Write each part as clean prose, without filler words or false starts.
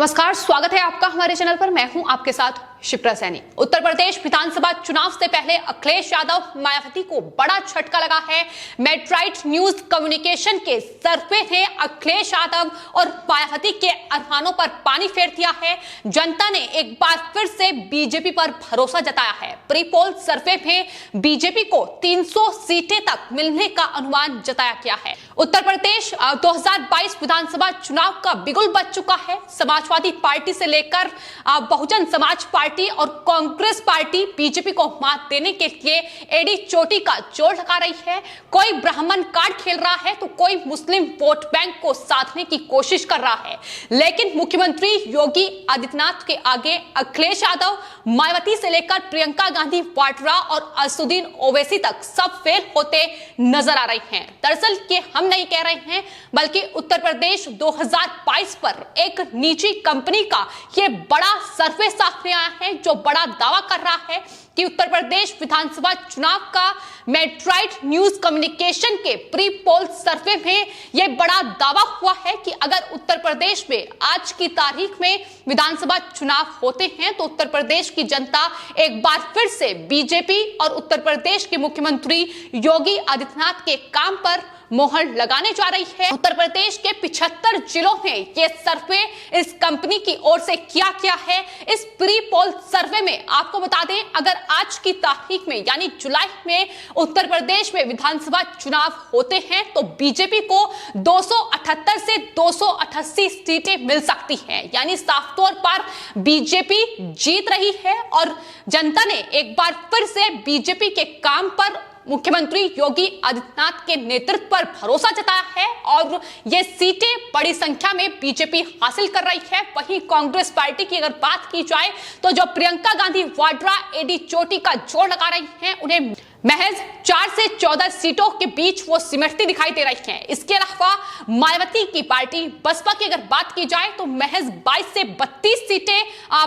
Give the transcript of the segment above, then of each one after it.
नमस्कार, स्वागत है आपका हमारे चैनल पर। मैं हूं आपके साथ शिप्रा सैनी। उत्तर प्रदेश विधानसभा चुनाव से पहले अखिलेश यादव मायावती को बड़ा झटका लगा है। मेट्राइट न्यूज कम्युनिकेशन के सर्वे ने अखिलेश यादव और मायावती के अरमानों पर पानी फेर दिया है। जनता ने एक बार फिर से बीजेपी पर भरोसा जताया है। प्री पोल सर्वे में बीजेपी को 300 सीटें तक मिलने का अनुमान जताया गया है। उत्तर प्रदेश 2022 विधानसभा चुनाव का बिगुल बज चुका है। समाजवादी पार्टी से लेकर बहुजन समाज पार्टी और कांग्रेस पार्टी बीजेपी को मात देने के लिए एडी चोटी का जोर लगा रही है। कोई ब्राह्मण कार्ड खेल रहा है तो कोई मुस्लिम वोट बैंक को साधने की कोशिश कर रहा है। लेकिन मुख्यमंत्री योगी आदित्यनाथ के आगे अखिलेश यादव, मायावती से लेकर प्रियंका गांधी वाड्रा और असदुद्दीन ओवैसी तक सब फेल होते नजर आ रहे हैं। दरअसल ये हम नहीं कह रहे हैं, बल्कि उत्तर प्रदेश 2022 पर एक निजी कंपनी का ये बड़ा सर्वे सामने आया है, जो बड़ा दावा कर रहा है कि उत्तर प्रदेश विधानसभा चुनाव का मेट्राइट न्यूज कम्युनिकेशन के प्री पोल सर्वे में यह बड़ा दावा हुआ है कि अगर उत्तर प्रदेश में आज की तारीख में विधानसभा चुनाव होते हैं तो उत्तर प्रदेश की जनता एक बार फिर से बीजेपी और उत्तर प्रदेश के मुख्यमंत्री योगी आदित्यनाथ के काम पर मोहर लगाने जा रही है। उत्तर प्रदेश के 75 जिलों में यह सर्वे इस कंपनी की ओर से किया गया है। इस प्री पोल सर्वे में आपको बता दें, अगर आज की तारीख में यानी जुलाई में उत्तर प्रदेश में विधानसभा चुनाव होते हैं तो बीजेपी को 278 से 288 सीटें मिल सकती हैं। यानी साफ तौर पर बीजेपी जीत रही है और जनता ने एक बार फिर से बीजेपी के काम पर मुख्यमंत्री योगी आदित्यनाथ के नेतृत्व पर भरोसा जताया है और ये सीटें बड़ी संख्या में बीजेपी हासिल कर रही है। वहीं कांग्रेस पार्टी की अगर बात की जाए तो जो प्रियंका गांधी वाड्रा एडी चोटी का जोर लगा रही हैं, उन्हें महज 4 से 14 सीटों के बीच वो सिमटती दिखाई दे रही हैं। इसके अलावा मायावती की पार्टी बसपा की अगर बात की जाए तो महज 22 से 32 सीटें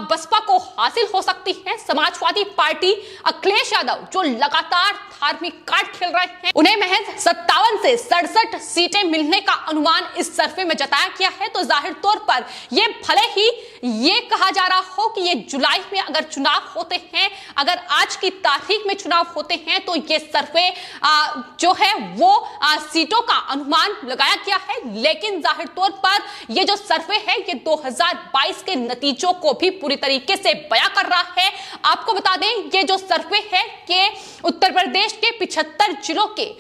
बसपा को हासिल हो सकती हैं। समाजवादी पार्टी अखिलेश यादव जो लगातार धार्मिक कार्ड खेल रहे हैं, उन्हें महज 57 से 67 सीटें मिलने का अनुमान इस सर्वे में जताया गया है। तो जाहिर तौर पर ये भले ही ये कहा जा रहा हो कि ये जुलाई में अगर चुनाव होते हैं, अगर आज की तारीख में चुनाव होते हैं तो ये सर्वे जो है वो सीटों का अनुमान लगाया गया है। लेकिन जाहिर तौर पर ये जो सर्वे है ये 2022 के नतीजों को भी पूरी तरीके से बयां कर रहा है। आपको बता दें, ये जो सर्वे है कि उत्तर प्रदेश के 75 जिलों के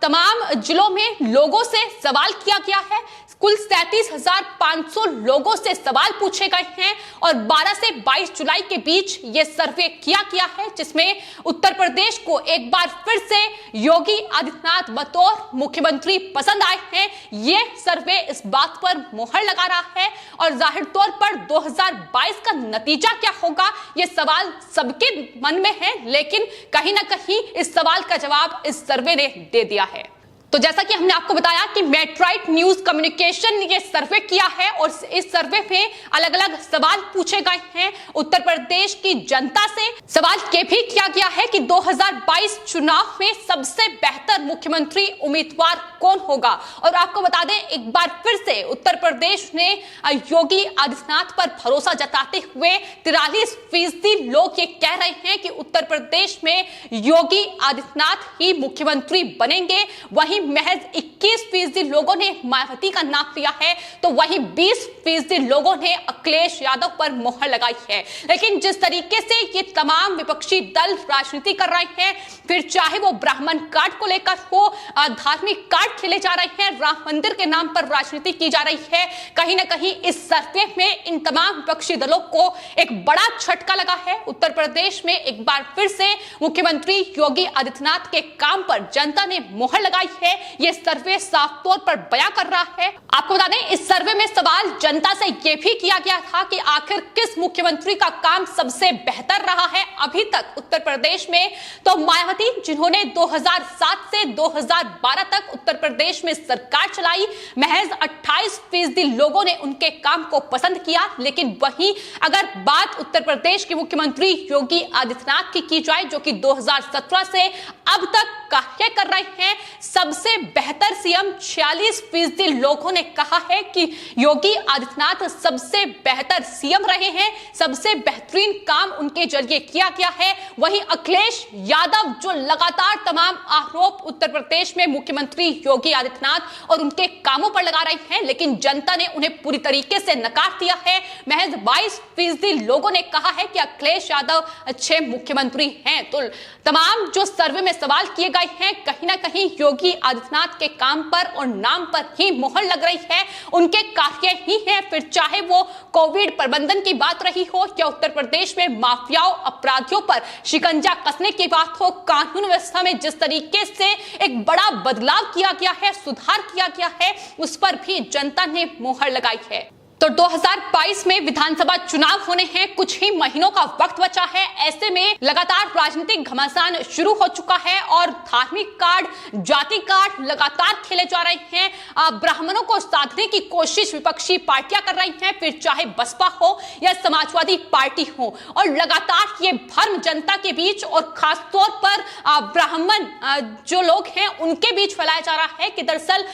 तमाम जिलों में लोगों से सवाल किया गया है। कुल 37,500 लोगों से सवाल पूछे गए हैं और 12 से 22 जुलाई के बीच यह सर्वे किया गया है, जिसमें उत्तर प्रदेश को एक बार फिर से योगी आदित्यनाथ बतौर मुख्यमंत्री पसंद आए हैं। यह सर्वे इस बात पर मोहर लगा रहा है और जाहिर तौर पर 2022 का नतीजा क्या होगा, यह सवाल सबके मन में है। लेकिन कहीं ना कहीं इस सवाल का जवाब इस सर्वे ने दे दिया है। तो जैसा कि हमने आपको बताया कि मेट्राइट न्यूज कम्युनिकेशन ने ये सर्वे किया है और इस सर्वे में अलग अलग सवाल पूछे गए हैं। उत्तर प्रदेश की जनता से सवाल ये भी किया गया है कि 2022 चुनाव में सबसे बेहतर मुख्यमंत्री उम्मीदवार कौन होगा। और आपको बता दें, एक बार फिर से उत्तर प्रदेश ने योगी आदित्यनाथ पर भरोसा जताते हुए 43% लोग ये कह रहे हैं कि उत्तर प्रदेश में योगी आदित्यनाथ ही मुख्यमंत्री बनेंगे। वहीं महज 21% लोगों ने मायावती का नाम लिया है, तो वहीं 20% लोगों ने अखिलेश यादव पर मोहर लगाई है। लेकिन जिस तरीके से ये तमाम विपक्षी दल राजनीति कर रहे हैं, फिर चाहे वो ब्राह्मण कार्ड को लेकर हो, धार्मिक कार्ड खेले जा रहे हैं, राम मंदिर के नाम पर राजनीति की जा रही है, कहीं ना कहीं इस सर्वे में इन तमाम विपक्षी दलों को एक बड़ा झटका लगा है। उत्तर प्रदेश में एक बार फिर से मुख्यमंत्री योगी आदित्यनाथ के काम पर जनता ने मोहर लगाई है। यह सर्वे साफ तौर पर बयां कर रहा है। आपको बता दें, इस सर्वे में सवाल जनता से यह भी किया गया था कि आखिर किस मुख्यमंत्री का काम सबसे बेहतर रहा है अभी तक उत्तर प्रदेश में। तो मायावती, जिन्होंने 2007 से 2012 तक उत्तर प्रदेश में सरकार चलाई, महज 28% लोगों ने उनके काम को पसंद किया। लेकिन वहीं अगर बात उत्तर प्रदेश के मुख्यमंत्री योगी आदित्यनाथ की जाए, जो कि 2017 से अब तक कार्य कर रहे हैं, सब सबसे बेहतर सीएम 46% लोगों ने कहा है कि योगी आदित्यनाथ सबसे बेहतर सीएम रहे हैं, सबसे बेहतरीन काम उनके जरिए किया गया है। वहीं अखिलेश यादव जो लगातार तमाम आरोप उत्तर प्रदेश में मुख्यमंत्री योगी आदित्यनाथ और उनके कामों पर लगा रही हैं, लेकिन जनता ने उन्हें पूरी तरीके से नकार दिया है। महज 22% लोगों ने कहा है कि अखिलेश यादव अच्छे मुख्यमंत्री हैं। तो तमाम जो सर्वे में सवाल किए गए हैं, कहीं ना कहीं योगी आदित्यनाथ के काम पर और नाम पर ही मोहर लग रही है, उनके कार्य ही है। फिर चाहे वो कोविड प्रबंधन की बात रही हो या उत्तर प्रदेश में माफियाओं अपराधियों पर शिकंजा कसने की बात हो, कानून व्यवस्था में जिस तरीके से एक बड़ा बदलाव किया गया है, सुधार किया गया है, उस पर भी जनता ने मोहर लगाई है। तो 2022 में विधानसभा चुनाव होने हैं, कुछ ही महीनों का वक्त बचा है। ऐसे में लगातार राजनीतिक घमासान शुरू हो चुका है और धार्मिक कार्ड, जाति कार्ड लगातार खेले जा रहे हैं। ब्राह्मणों को साधने की कोशिश विपक्षी पार्टियां कर रही हैं, फिर चाहे बसपा हो या समाजवादी पार्टी हो, और लगातार ये भ्रम जनता के बीच और खासतौर पर ब्राह्मण जो लोग हैं उनके बीच फैलाया जा रहा है कि दरअसल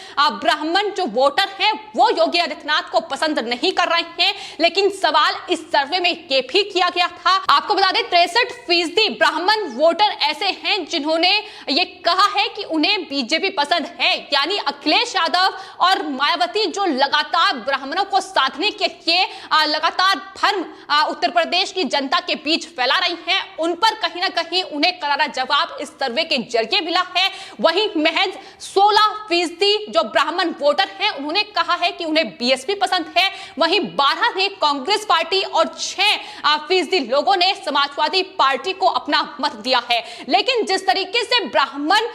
ब्राह्मण जो वोटर हैं वो योगी आदित्यनाथ को पसंद नहीं कर रहे हैं। लेकिन सवाल इस सर्वे में यह भी किया गया था, आपको बता दें 63% ब्राह्मण वोटर ऐसे हैं जिन्होंने ये कहा है कि उन्हें बीजेपी पसंद है। यानी अखिलेश यादव और मायावती जो लगातार ब्राह्मणों को साधने के लिए लगातार भ्रम उत्तर प्रदेश की जनता के बीच फैला रही हैं, उन पर कहीं ना कहीं उन्हें करारा जवाब इस सर्वे के जरिए मिला है। वहीं महज 16% जो ब्राह्मण वोटर हैं उन्होंने कहा है कि उन्हें बीएसपी पसंद है। वहीं 12 ने कांग्रेस पार्टी और 6% लोगों ने समाजवादी पार्टी को अपना मत दिया है। लेकिन जिस तरीके से ब्राह्मण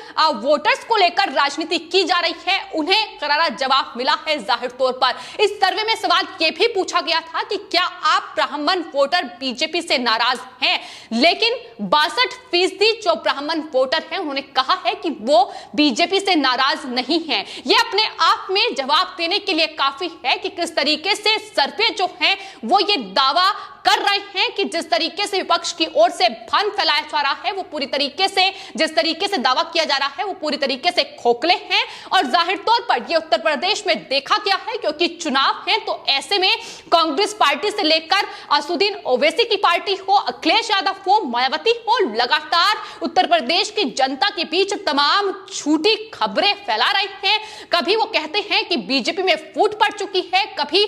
वोटर्स को लेकर राजनीति की जा रही है, उन्हें करारा जवाब मिला है। जाहिर तौर पर इस सर्वे में सवाल यह भी पूछा गया था कि क्या आप ब्राह्मण वोटर बीजेपी से नाराज हैं, लेकिन 62% जो ब्राह्मण वोटर हैं उन्होंने कहा है कि वो बीजेपी से नाराज नहीं है। ये अपने आप में जवाब देने के लिए काफी है कि किस तरीके से सर्वे जो है वो ये दावा कर रहे हैं कि जिस तरीके से विपक्ष की ओर से भ्रम फैलाया जा रहा है, वो पूरी तरीके से जिस तरीके से दावा किया जा रहा है वो पूरी तरीके से खोखले हैं। और जाहिर तौर पर ये उत्तर प्रदेश में देखा गया है, क्योंकि चुनाव है, तो ऐसे में कांग्रेस पार्टी से लेकर असदुद्दीन ओवैसी की पार्टी हो, अखिलेश यादव हो, मायावती हो, लगातार उत्तर प्रदेश की जनता के बीच तमाम झूठी खबरें फैला रहे हैं। कभी वो कहते हैं कि बीजेपी में फूट पड़ चुकी है, कभी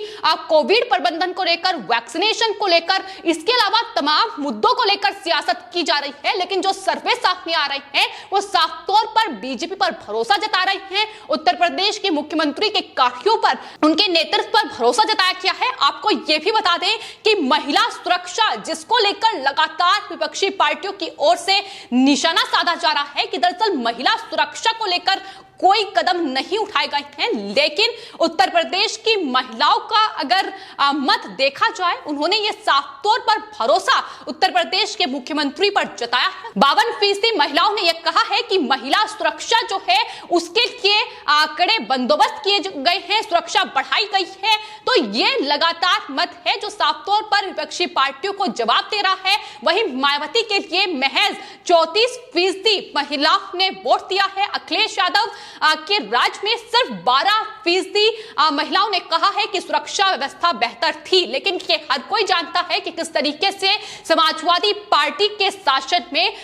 कोविड प्रबंधन को लेकर, वैक्सीनेशन को लेकर, इसके अलावा तमाम मुद्दों को लेकर सियासत की जा रही है। लेकिन जो सर्वे सामने आ रहे हैं वो साफ तौर पर बीजेपी पर भरोसा जता रहे हैं, उत्तर प्रदेश के मुख्यमंत्री के कार्यों पर, उनके नेतृत्व पर भरोसा जताया गया है। आपको यह भी बता दें कि महिला सुरक्षा जिसको लेकर लगातार विपक्षी पार्टियों की ओर से निशाना साधा जा रहा है कि दरअसल महिला सुरक्षा को लेकर कोई कदम नहीं उठाए गए हैं, लेकिन उत्तर प्रदेश की महिलाओं का अगर मत देखा जाए, उन्होंने ये साफ तौर पर भरोसा उत्तर प्रदेश के मुख्यमंत्री पर जताया है। 52% महिलाओं ने यह कहा है कि महिला सुरक्षा जो है उसके लिए कड़े बंदोबस्त किए गए हैं, सुरक्षा बढ़ाई गई है। तो ये लगातार मत है जो साफ तौर पर विपक्षी पार्टियों को जवाब दे रहा है। वहीं मायावती के लिए महज 34% महिलाओं ने वोट दिया है। अखिलेश यादव के राज्य में सिर्फ 12% महिलाओं ने कहा है कि सुरक्षा व्यवस्था बेहतर थी। लेकिन ये हर कोई जानता है कि किस तरीके से समाजवादी पार्टी के शासन में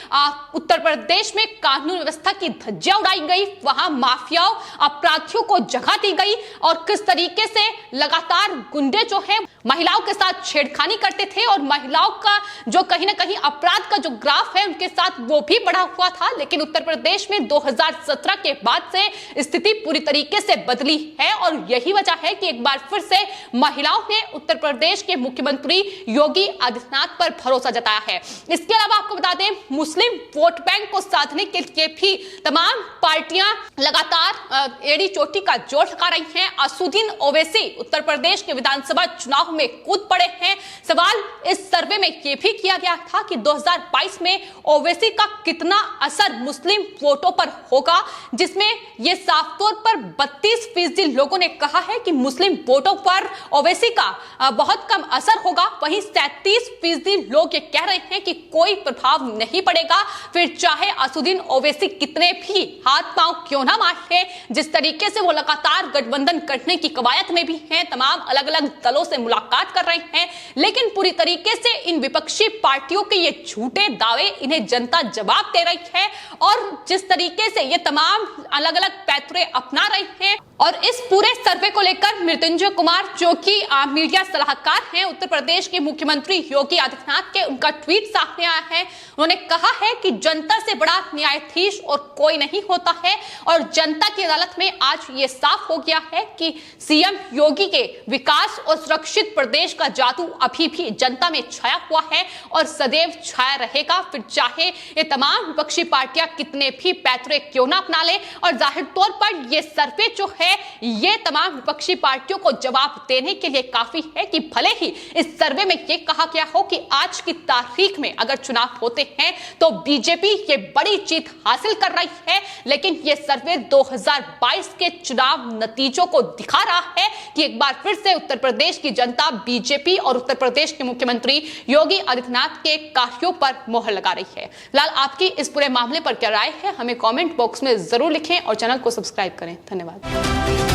उत्तर प्रदेश में कानून व्यवस्था की धज्जियां उड़ाई गई, वहां माफियाओं अपराधियों को जगह दी गई और किस तरीके से लगातार गुंडे जो है महिलाओं के साथ छेड़खानी करते थे और महिलाओं का जो कहीं ना कहीं अपराध का जो ग्राफ है उनके साथ वो भी बढ़ा हुआ था। लेकिन उत्तर प्रदेश में 2017 के बाद से स्थिति पूरी तरीके से बदली है और यही वजह है कि एक बार फिर से महिलाओं ने उत्तर प्रदेश के मुख्यमंत्री योगी आदित्यनाथ पर भरोसा जताया है। इसके अलावा आपको बता दें, मुस्लिम वोट बैंक को साधने के लिए भी तमाम पार्टियां लगातार एड़ी चोटी का जोर लगा रही हैं। असदुद्दीन ओवैसी उत्तर प्रदेश के विधानसभा चुनाव में कूद पड़े हैं। सवाल इस सर्वे में यह भी किया गया था कि 2022 में ओवैसी का कितना असर मुस्लिम वोटों पर होगा, जिसमें ये साफ तौर पर 32% लोगों ने कहा है कि मुस्लिम वोटों पर ओवैसी का बहुत कम असर होगा। वहीं 37% लोग ये कह रहे हैं कि कोई प्रभाव नहीं पड़ेगा, फिर चाहे असदुद्दीन ओवैसी कितने भी हाथ पांव क्यों ना मारे। जिस तरीके से वो लगातार गठबंधन करने की कवायद में भी हैं, तमाम अलग अलग दलों से मुलाकात कर रहे हैं, लेकिन पूरी तरीके से इन विपक्षी पार्टियों के ये झूठे दावे इन्हें जनता जवाब दे रही है। और जिस तरीके से ये तमाम अलग अलग पैतरे अपना रहे हैं, और इस पूरे सर्वे को लेकर मृत्युंजय कुमार जो कि मीडिया सलाहकार हैं उत्तर प्रदेश के मुख्यमंत्री योगी आदित्यनाथ के, उनका ट्वीट सामने आया है। उन्होंने कहा है कि जनता से बड़ा न्यायाधीश और कोई नहीं होता है, और जनता की अदालत में आज ये साफ हो गया है कि सीएम योगी के विकास और सुरक्षित प्रदेश का जादू अभी भी जनता में छाया हुआ है और सदैव छाया रहेगा, फिर चाहे ये तमाम विपक्षी पार्टियां कितने भी पैतरे क्यों ना अपना ले। और जाहिर तौर पर ये सर्वे जो है ये तमाम विपक्षी पार्टियों को जवाब देने के लिए काफी है कि भले ही इस सर्वे में ये कहा गया हो कि आज की तारीख में अगर चुनाव होते हैं तो बीजेपी ये बड़ी जीत हासिल कर रही है, लेकिन ये सर्वे 2022 के चुनाव नतीजों को दिखा रहा है कि एक बार फिर से उत्तर प्रदेश की जनता बीजेपी और उत्तर प्रदेश के मुख्यमंत्री योगी आदित्यनाथ के कार्यों पर मोहर लगा रही है। फिलहाल आपकी इस पूरे मामले पर क्या राय है, हमें कमेंट बॉक्स में जरूर लिखें और चैनल को सब्सक्राइब करें। धन्यवाद।